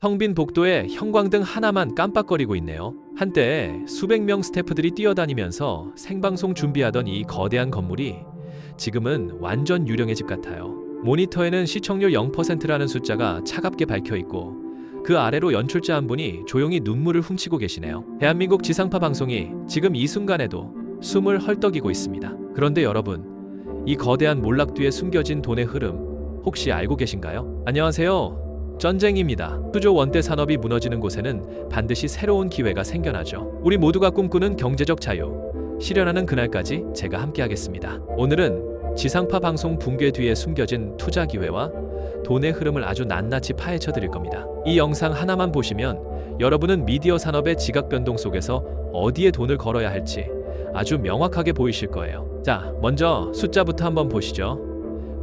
텅 빈 복도에 형광등 하나만 깜빡거리고 있네요. 한때 수백 명 스태프들이 뛰어다니면서 생방송 준비하던 이 거대한 건물이 지금은 완전 유령의 집 같아요. 모니터에는 시청률 0%라는 숫자가 차갑게 밝혀 있고 그 아래로 연출자 한 분이 조용히 눈물을 훔치고 계시네요. 대한민국 지상파 방송이 지금 이 순간에도 숨을 헐떡이고 있습니다. 그런데 여러분, 이 거대한 몰락 뒤에 숨겨진 돈의 흐름 혹시 알고 계신가요? 안녕하세요. 전쟁입니다. 수조 원대 산업이 무너지는 곳에는 반드시 새로운 기회가 생겨나죠. 우리 모두가 꿈꾸는 경제적 자유 실현하는 그날까지 제가 함께하겠습니다. 오늘은 지상파 방송 붕괴 뒤에 숨겨진 투자 기회와 돈의 흐름을 아주 낱낱이 파헤쳐 드릴 겁니다. 이 영상 하나만 보시면 여러분은 미디어 산업의 지각 변동 속에서 어디에 돈을 걸어야 할지 아주 명확하게 보이실 거예요. 자, 먼저 숫자부터 한번 보시죠.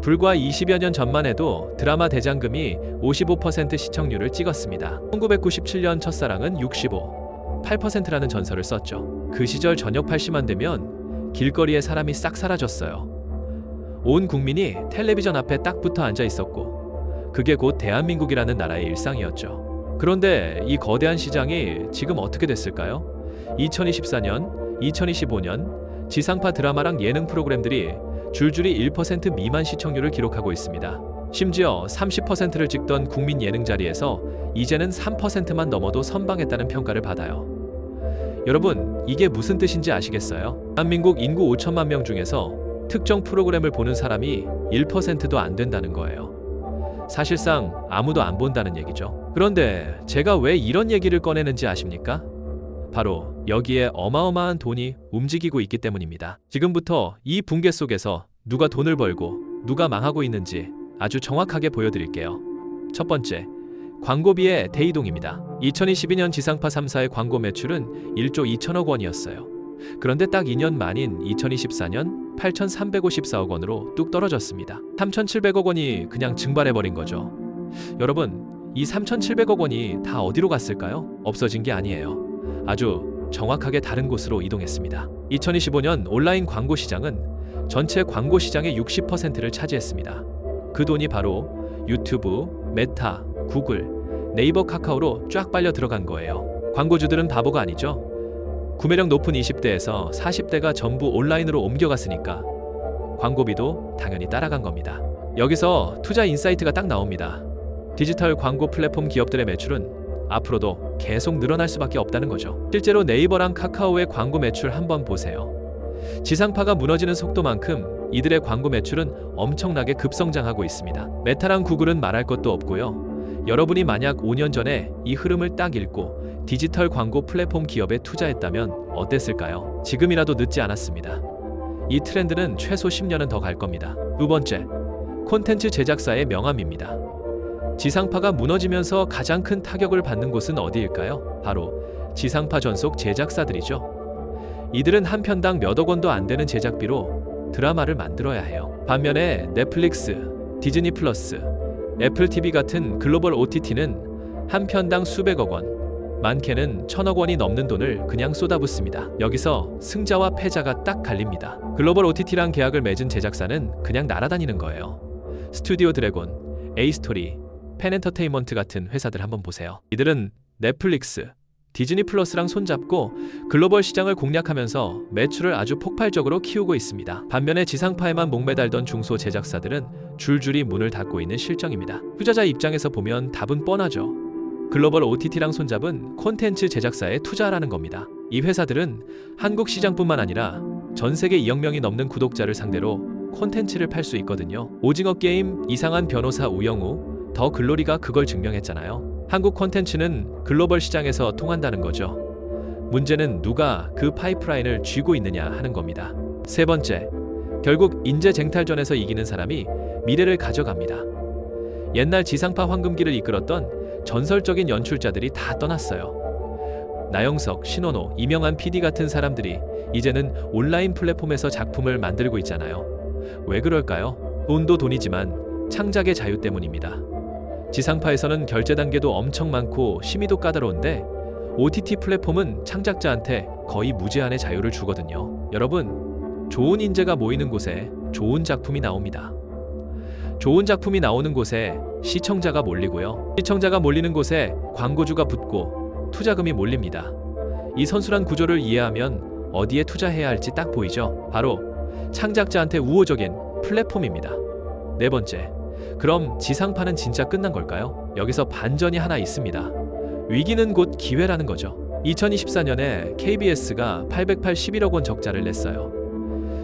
불과 20여 년 전만 해도 드라마 대장금이 55% 시청률을 찍었습니다. 1997년 첫사랑은 8%라는 전설을 썼죠. 그 시절 저녁 8시만 되면 길거리에 사람이 싹 사라졌어요. 온 국민이 텔레비전 앞에 딱 붙어 앉아 있었고 그게 곧 대한민국이라는 나라의 일상이었죠. 그런데 이 거대한 시장이 지금 어떻게 됐을까요? 2024년, 2025년 지상파 드라마랑 예능 프로그램들이 줄줄이 1% 미만 시청률을 기록하고 있습니다. 심지어 30%를 찍던 국민 예능 자리에서 이제는 3%만 넘어도 선방했다는 평가를 받아요. 여러분, 이게 무슨 뜻인지 아시겠어요? 대한민국 인구 5천만 명 중에서 특정 프로그램을 보는 사람이 1%도 안 된다는 거예요. 사실상 아무도 안 본다는 얘기죠. 그런데 제가 왜 이런 얘기를 꺼내는지 아십니까? 바로 여기에 어마어마한 돈이 움직이고 있기 때문입니다. 지금부터 이 붕괴 속에서 누가 돈을 벌고 누가 망하고 있는지 아주 정확하게 보여드릴게요. 첫 번째, 광고비의 대이동입니다. 2022년 지상파 3사의 광고 매출은 1조 2천억 원이었어요. 그런데 딱 2년 만인 2024년 8,354억 원으로 뚝 떨어졌습니다. 3,700억 원이 그냥 증발해버린 거죠. 여러분, 이 3,700억 원이 다 어디로 갔을까요? 없어진 게 아니에요. 아주 정확하게 다른 곳으로 이동했습니다. 2025년 온라인 광고 시장은 전체 광고 시장의 60%를 차지했습니다. 그 돈이 바로 유튜브, 메타, 구글, 네이버, 카카오로 쫙 빨려 들어간 거예요. 광고주들은 바보가 아니죠. 구매력 높은 20대에서 40대가 전부 온라인으로 옮겨갔으니까 광고비도 당연히 따라간 겁니다. 여기서 투자 인사이트가 딱 나옵니다. 디지털 광고 플랫폼 기업들의 매출은 앞으로도 계속 늘어날 수밖에 없다는 거죠. 실제로 네이버랑 카카오의 광고 매출 한번 보세요. 지상파가 무너지는 속도만큼 이들의 광고 매출은 엄청나게 급성장하고 있습니다. 메타랑 구글은 말할 것도 없고요. 여러분이 만약 5년 전에 이 흐름을 딱 읽고 디지털 광고 플랫폼 기업에 투자했다면 어땠을까요? 지금이라도 늦지 않았습니다. 이 트렌드는 최소 10년은 더 갈 겁니다. 두 번째, 콘텐츠 제작사의 명암입니다. 지상파가 무너지면서 가장 큰 타격을 받는 곳은 어디일까요? 바로 지상파 전속 제작사들이죠. 이들은 한 편당 몇억 원도 안 되는 제작비로 드라마를 만들어야 해요. 반면에 넷플릭스, 디즈니 플러스, 애플 TV 같은 글로벌 OTT는 한 편당 수백억 원, 많게는 천억 원이 넘는 돈을 그냥 쏟아붓습니다. 여기서 승자와 패자가 딱 갈립니다. 글로벌 OTT랑 계약을 맺은 제작사는 그냥 날아다니는 거예요. 스튜디오 드래곤, 에이스토리, 펜엔터테인먼트 같은 회사들 한번 보세요. 이들은 넷플릭스, 디즈니 플러스랑 손잡고 글로벌 시장을 공략하면서 매출을 아주 폭발적으로 키우고 있습니다. 반면에 지상파에만 목매달던 중소 제작사들은 줄줄이 문을 닫고 있는 실정입니다. 투자자 입장에서 보면 답은 뻔하죠. 글로벌 OTT랑 손잡은 콘텐츠 제작사에 투자하라는 겁니다. 이 회사들은 한국 시장뿐만 아니라 전 세계 2억 명이 넘는 구독자를 상대로 콘텐츠를 팔 수 있거든요. 오징어 게임, 이상한 변호사 우영우, 더 글로리가 그걸 증명했잖아요. 한국 콘텐츠는 글로벌 시장에서 통한다는 거죠. 문제는 누가 그 파이프라인을 쥐고 있느냐 하는 겁니다. 세 번째, 결국 인재 쟁탈전에서 이기는 사람이 미래를 가져갑니다. 옛날 지상파 황금기를 이끌었던 전설적인 연출자들이 다 떠났어요. 나영석, 신원호, 이명환 PD 같은 사람들이 이제는 온라인 플랫폼에서 작품을 만들고 있잖아요. 왜 그럴까요? 돈도 돈이지만 창작의 자유 때문입니다. 지상파에서는 결제 단계도 엄청 많고 심의도 까다로운데 OTT 플랫폼은 창작자한테 거의 무제한의 자유를 주거든요. 여러분, 좋은 인재가 모이는 곳에 좋은 작품이 나옵니다. 좋은 작품이 나오는 곳에 시청자가 몰리고요. 시청자가 몰리는 곳에 광고주가 붙고 투자금이 몰립니다. 이 선순환 구조를 이해하면 어디에 투자해야 할지 딱 보이죠? 바로 창작자한테 우호적인 플랫폼입니다. 네 번째, 그럼 지상파는 진짜 끝난 걸까요? 여기서 반전이 하나 있습니다. 위기는 곧 기회라는 거죠. 2024년에 KBS가 881억 원 적자를 냈어요.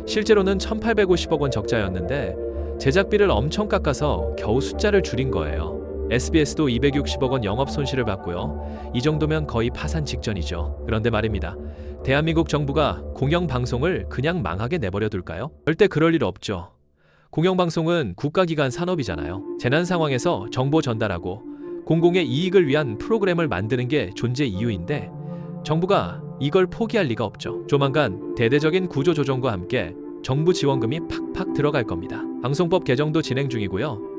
실제로는 1850억 원 적자였는데 제작비를 엄청 깎아서 겨우 숫자를 줄인 거예요. SBS도 260억 원 영업 손실을 봤고요. 이 정도면 거의 파산 직전이죠. 그런데 말입니다. 대한민국 정부가 공영방송을 그냥 망하게 내버려 둘까요? 절대 그럴 일 없죠. 공영방송은 국가기관 산업이잖아요. 재난 상황에서 정보 전달하고 공공의 이익을 위한 프로그램을 만드는 게 존재 이유인데 정부가 이걸 포기할 리가 없죠. 조만간 대대적인 구조 조정과 함께 정부 지원금이 팍팍 들어갈 겁니다. 방송법 개정도 진행 중이고요.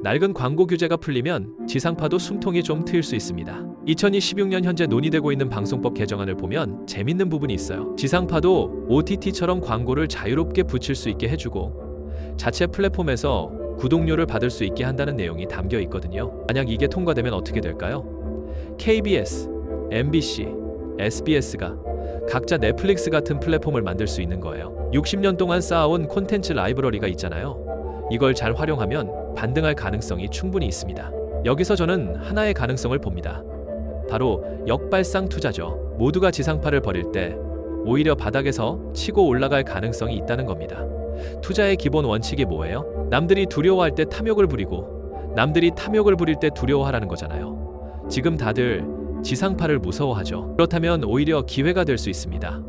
낡은 광고 규제가 풀리면 지상파도 숨통이 좀 트일 수 있습니다. 2016년 현재 논의되고 있는 방송법 개정안을 보면 재밌는 부분이 있어요. 지상파도 OTT처럼 광고를 자유롭게 붙일 수 있게 해주고 자체 플랫폼에서 구독료를 받을 수 있게 한다는 내용이 담겨 있거든요. 만약 이게 통과되면 어떻게 될까요? KBS, MBC, SBS가 각자 넷플릭스 같은 플랫폼을 만들 수 있는 거예요. 60년 동안 쌓아온 콘텐츠 라이브러리가 있잖아요. 이걸 잘 활용하면 반등할 가능성이 충분히 있습니다. 여기서 저는 하나의 가능성을 봅니다. 바로 역발상 투자죠. 모두가 지상파를 버릴 때 오히려 바닥에서 치고 올라갈 가능성이 있다는 겁니다. 투자의 기본 원칙이 뭐예요? 남들이 두려워할 때 탐욕을 부리고 남들이 탐욕을 부릴 때 두려워하라는 거잖아요. 지금 다들 지상파를 무서워하죠. 그렇다면 오히려 기회가 될 수 있습니다.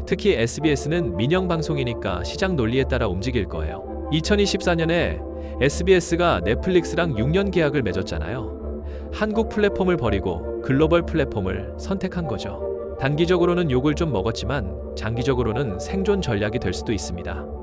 특히 SBS는 민영방송이니까 시장 논리에 따라 움직일 거예요. 2024년에 SBS가 넷플릭스랑 6년 계약을 맺었잖아요. 한국 플랫폼을 버리고 글로벌 플랫폼을 선택한 거죠. 단기적으로는 욕을 좀 먹었지만 장기적으로는 생존 전략이 될 수도 있습니다.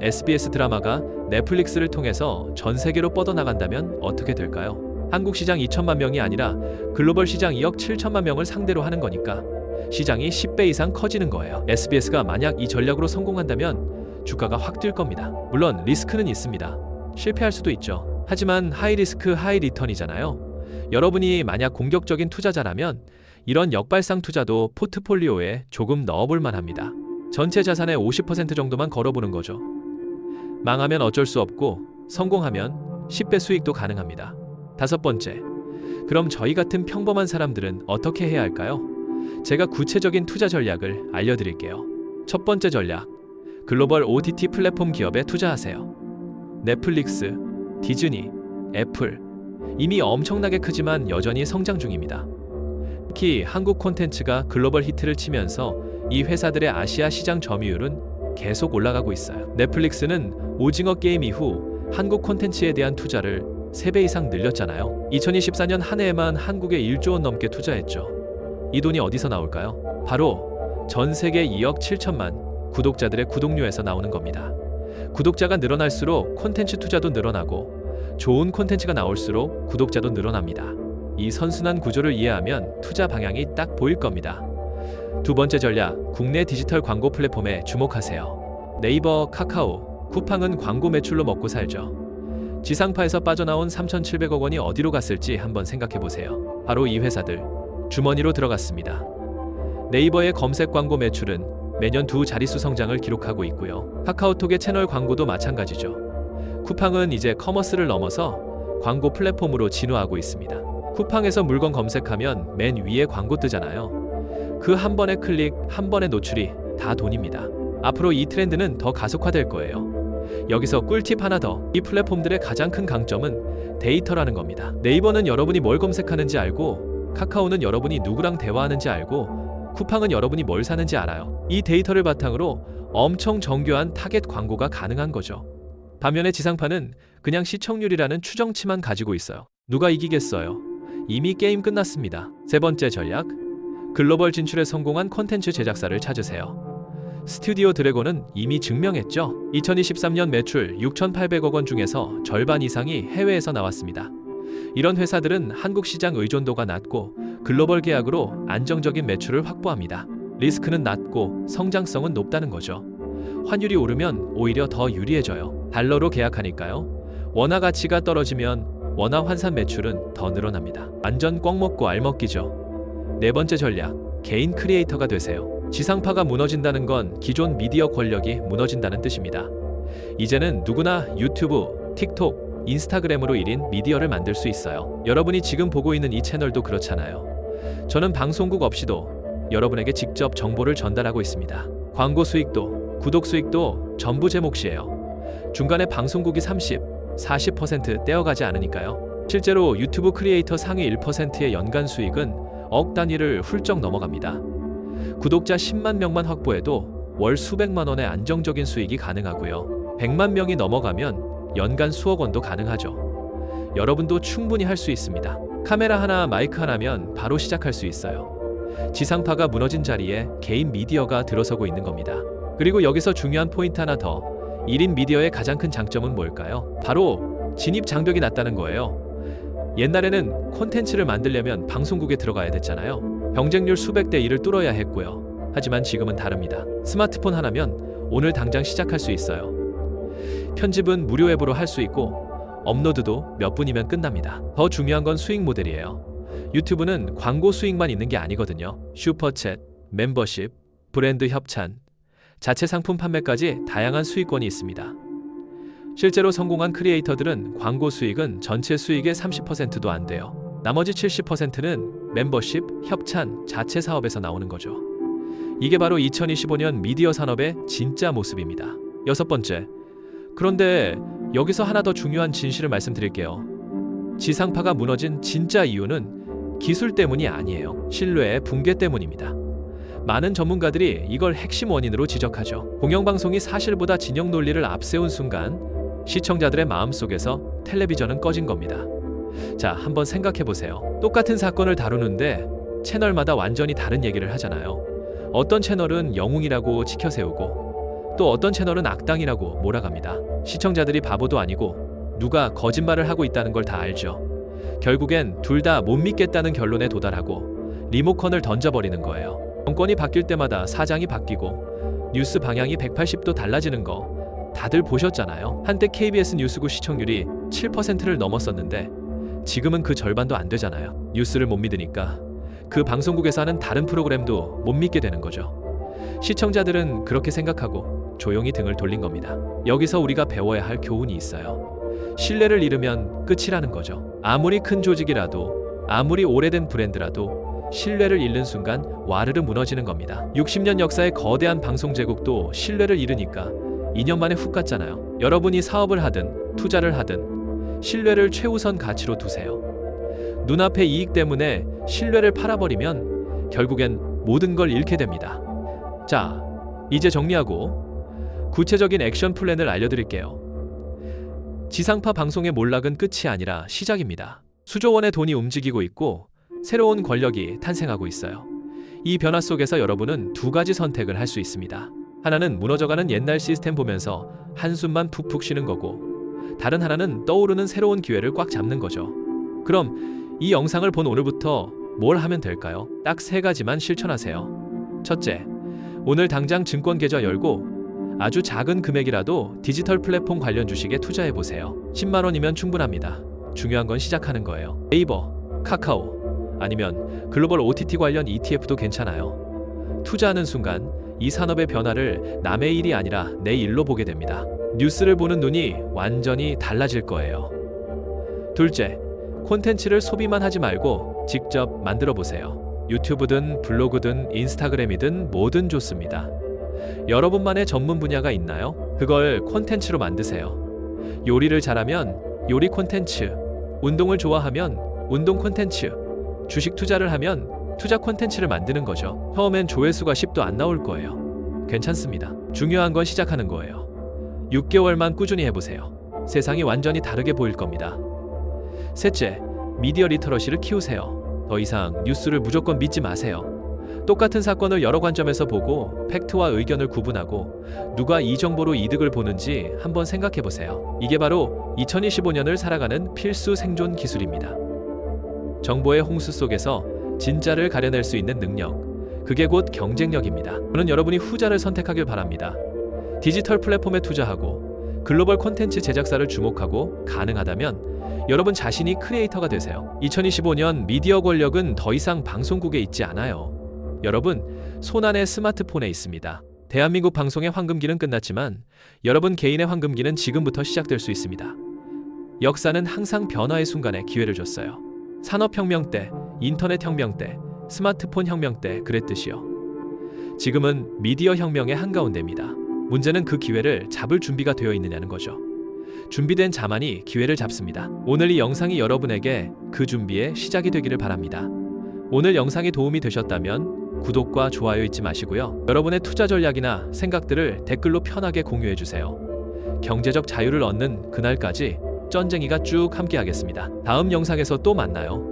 SBS 드라마가 넷플릭스를 통해서 전 세계로 뻗어나간다면 어떻게 될까요? 한국 시장 2천만 명이 아니라 글로벌 시장 2억 7천만 명을 상대로 하는 거니까 시장이 10배 이상 커지는 거예요. SBS가 만약 이 전략으로 성공한다면 주가가 확 뛸 겁니다. 물론 리스크는 있습니다. 실패할 수도 있죠. 하지만 하이 리스크 하이 리턴이잖아요. 여러분이 만약 공격적인 투자자라면 이런 역발상 투자도 포트폴리오에 조금 넣어볼 만합니다. 전체 자산의 50% 정도만 걸어보는 거죠. 망하면 어쩔 수 없고 성공하면 10배 수익도 가능합니다. 다섯 번째, 그럼 저희 같은 평범한 사람들은 어떻게 해야 할까요? 제가 구체적인 투자 전략을 알려드릴게요. 첫 번째 전략, 글로벌 OTT 플랫폼 기업에 투자하세요. 넷플릭스, 디즈니, 애플, 이미 엄청나게 크지만 여전히 성장 중입니다. 특히 한국 콘텐츠가 글로벌 히트를 치면서 이 회사들의 아시아 시장 점유율은 계속 올라가고 있어요. 넷플릭스는 오징어 게임 이후 한국 콘텐츠에 대한 투자를 3배 이상 늘렸잖아요. 2024년 한 해에만 한국에 1조 원 넘게 투자했죠. 이 돈이 어디서 나올까요? 바로 전 세계 2억 7천만 구독자들의 구독료에서 나오는 겁니다. 구독자가 늘어날수록 콘텐츠 투자도 늘어나고 좋은 콘텐츠가 나올수록 구독자도 늘어납니다. 이 선순환 구조를 이해하면 투자 방향이 딱 보일 겁니다. 두 번째 전략, 국내 디지털 광고 플랫폼에 주목하세요. 네이버, 카카오, 쿠팡은 광고 매출로 먹고 살죠. 지상파에서 빠져나온 3,700억 원이 어디로 갔을지 한번 생각해보세요. 바로 이 회사들 주머니로 들어갔습니다. 네이버의 검색 광고 매출은 매년 두 자릿수 성장을 기록하고 있고요. 카카오톡의 채널 광고도 마찬가지죠. 쿠팡은 이제 커머스를 넘어서 광고 플랫폼으로 진화하고 있습니다. 쿠팡에서 물건 검색하면 맨 위에 광고 뜨잖아요. 그 한 번의 클릭, 한 번의 노출이 다 돈입니다. 앞으로 이 트렌드는 더 가속화될 거예요. 여기서 꿀팁 하나 더, 이 플랫폼들의 가장 큰 강점은 데이터라는 겁니다. 네이버는 여러분이 뭘 검색하는지 알고, 카카오는 여러분이 누구랑 대화하는지 알고, 쿠팡은 여러분이 뭘 사는지 알아요. 이 데이터를 바탕으로 엄청 정교한 타겟 광고가 가능한 거죠. 반면에 지상파는 그냥 시청률이라는 추정치만 가지고 있어요. 누가 이기겠어요? 이미 게임 끝났습니다. 세 번째 전략, 글로벌 진출에 성공한 콘텐츠 제작사를 찾으세요. 스튜디오 드래곤은 이미 증명했죠. 2023년 매출 6,800억 원 중에서 절반 이상이 해외에서 나왔습니다. 이런 회사들은 한국 시장 의존도가 낮고 글로벌 계약으로 안정적인 매출을 확보합니다. 리스크는 낮고 성장성은 높다는 거죠. 환율이 오르면 오히려 더 유리해져요. 달러로 계약하니까요. 원화 가치가 떨어지면 원화 환산 매출은 더 늘어납니다. 완전 꽉 먹고 알 먹기죠. 네 번째 전략, 개인 크리에이터가 되세요. 지상파가 무너진다는 건 기존 미디어 권력이 무너진다는 뜻입니다. 이제는 누구나 유튜브, 틱톡, 인스타그램으로 1인 미디어를 만들 수 있어요. 여러분이 지금 보고 있는 이 채널도 그렇잖아요. 저는 방송국 없이도 여러분에게 직접 정보를 전달하고 있습니다. 광고 수익도, 구독 수익도 전부 제 몫이에요. 중간에 방송국이 30, 40% 떼어가지 않으니까요. 실제로 유튜브 크리에이터 상위 1%의 연간 수익은 억 단위를 훌쩍 넘어갑니다. 구독자 10만 명만 확보해도 월 수백만 원의 안정적인 수익이 가능하고요. 100만 명이 넘어가면 연간 수억 원도 가능하죠. 여러분도 충분히 할 수 있습니다. 카메라 하나, 마이크 하나면 바로 시작할 수 있어요. 지상파가 무너진 자리에 개인 미디어가 들어서고 있는 겁니다. 그리고 여기서 중요한 포인트 하나 더. 1인 미디어의 가장 큰 장점은 뭘까요? 바로 진입 장벽이 낮다는 거예요. 옛날에는 콘텐츠를 만들려면 방송국에 들어가야 됐잖아요. 경쟁률 수백 대 1을 뚫어야 했고요. 하지만 지금은 다릅니다. 스마트폰 하나면 오늘 당장 시작할 수 있어요. 편집은 무료 앱으로 할 수 있고 업로드도 몇 분이면 끝납니다. 더 중요한 건 수익 모델이에요. 유튜브는 광고 수익만 있는 게 아니거든요. 슈퍼챗, 멤버십, 브랜드 협찬, 자체 상품 판매까지 다양한 수익권이 있습니다. 실제로 성공한 크리에이터들은 광고 수익은 전체 수익의 30%도 안 돼요. 나머지 70%는 멤버십, 협찬, 자체 사업에서 나오는 거죠. 이게 바로 2025년 미디어 산업의 진짜 모습입니다. 여섯 번째, 그런데 여기서 하나 더 중요한 진실을 말씀드릴게요. 지상파가 무너진 진짜 이유는 기술 때문이 아니에요. 신뢰의 붕괴 때문입니다. 많은 전문가들이 이걸 핵심 원인으로 지적하죠. 공영방송이 사실보다 진영 논리를 앞세운 순간 시청자들의 마음속에서 텔레비전은 꺼진 겁니다. 자, 한번 생각해보세요. 똑같은 사건을 다루는데 채널마다 완전히 다른 얘기를 하잖아요. 어떤 채널은 영웅이라고 치켜세우고 또 어떤 채널은 악당이라고 몰아갑니다. 시청자들이 바보도 아니고 누가 거짓말을 하고 있다는 걸 다 알죠. 결국엔 둘 다 못 믿겠다는 결론에 도달하고 리모컨을 던져버리는 거예요. 정권이 바뀔 때마다 사장이 바뀌고 뉴스 방향이 180도 달라지는 거 다들 보셨잖아요. 한때 KBS 뉴스국 시청률이 7%를 넘었었는데 지금은 그 절반도 안 되잖아요. 뉴스를 못 믿으니까 그 방송국에서 하는 다른 프로그램도 못 믿게 되는 거죠. 시청자들은 그렇게 생각하고 조용히 등을 돌린 겁니다. 여기서 우리가 배워야 할 교훈이 있어요. 신뢰를 잃으면 끝이라는 거죠. 아무리 큰 조직이라도, 아무리 오래된 브랜드라도 신뢰를 잃는 순간 와르르 무너지는 겁니다. 60년 역사의 거대한 방송 제국도 신뢰를 잃으니까 2년 만에 훅 갔잖아요. 여러분이 사업을 하든 투자를 하든 신뢰를 최우선 가치로 두세요. 눈앞의 이익 때문에 신뢰를 팔아버리면 결국엔 모든 걸 잃게 됩니다. 자, 이제 정리하고 구체적인 액션 플랜을 알려드릴게요. 지상파 방송의 몰락은 끝이 아니라 시작입니다. 수조 원의 돈이 움직이고 있고 새로운 권력이 탄생하고 있어요. 이 변화 속에서 여러분은 두 가지 선택을 할 수 있습니다. 하나는 무너져가는 옛날 시스템 보면서 한숨만 푹푹 쉬는 거고, 다른 하나는 떠오르는 새로운 기회를 꽉 잡는 거죠. 그럼 이 영상을 본 오늘부터 뭘 하면 될까요? 딱 세 가지만 실천하세요. 첫째, 오늘 당장 증권 계좌 열고 아주 작은 금액이라도 디지털 플랫폼 관련 주식에 투자해보세요. 10만 원이면 충분합니다. 중요한 건 시작하는 거예요. 네이버, 카카오, 아니면 글로벌 OTT 관련 ETF도 괜찮아요. 투자하는 순간 이 산업의 변화를 남의 일이 아니라 내 일로 보게 됩니다. 뉴스를 보는 눈이 완전히 달라질 거예요. 둘째, 콘텐츠를 소비만 하지 말고 직접 만들어 보세요. 유튜브든 블로그든 인스타그램이든 뭐든 좋습니다. 여러분만의 전문 분야가 있나요? 그걸 콘텐츠로 만드세요. 요리를 잘하면 요리 콘텐츠, 운동을 좋아하면 운동 콘텐츠, 주식 투자를 하면 투자 콘텐츠를 만드는 거죠. 처음엔 조회수가 10도 안 나올 거예요. 괜찮습니다. 중요한 건 시작하는 거예요. 6개월만 꾸준히 해보세요. 세상이 완전히 다르게 보일 겁니다. 셋째, 미디어 리터러시를 키우세요. 더 이상 뉴스를 무조건 믿지 마세요. 똑같은 사건을 여러 관점에서 보고 팩트와 의견을 구분하고 누가 이 정보로 이득을 보는지 한번 생각해보세요. 이게 바로 2025년을 살아가는 필수 생존 기술입니다. 정보의 홍수 속에서 진짜를 가려낼 수 있는 능력, 그게 곧 경쟁력입니다. 저는 여러분이 후자를 선택하길 바랍니다. 디지털 플랫폼에 투자하고 글로벌 콘텐츠 제작사를 주목하고 가능하다면 여러분 자신이 크리에이터가 되세요. 2025년 미디어 권력은 더 이상 방송국에 있지 않아요. 여러분 손안의 스마트폰에 있습니다. 대한민국 방송의 황금기는 끝났지만 여러분 개인의 황금기는 지금부터 시작될 수 있습니다. 역사는 항상 변화의 순간에 기회를 줬어요. 산업혁명 때, 인터넷혁명 때, 스마트폰 혁명 때 그랬듯이요. 지금은 미디어 혁명의 한가운데입니다. 문제는 그 기회를 잡을 준비가 되어 있느냐는 거죠. 준비된 자만이 기회를 잡습니다. 오늘 이 영상이 여러분에게 그 준비의 시작이 되기를 바랍니다. 오늘 영상이 도움이 되셨다면 구독과 좋아요 잊지 마시고요. 여러분의 투자 전략이나 생각들을 댓글로 편하게 공유해 주세요. 경제적 자유를 얻는 그날까지 쩐쟁이가 쭉 함께 하겠습니다. 다음 영상에서 또 만나요.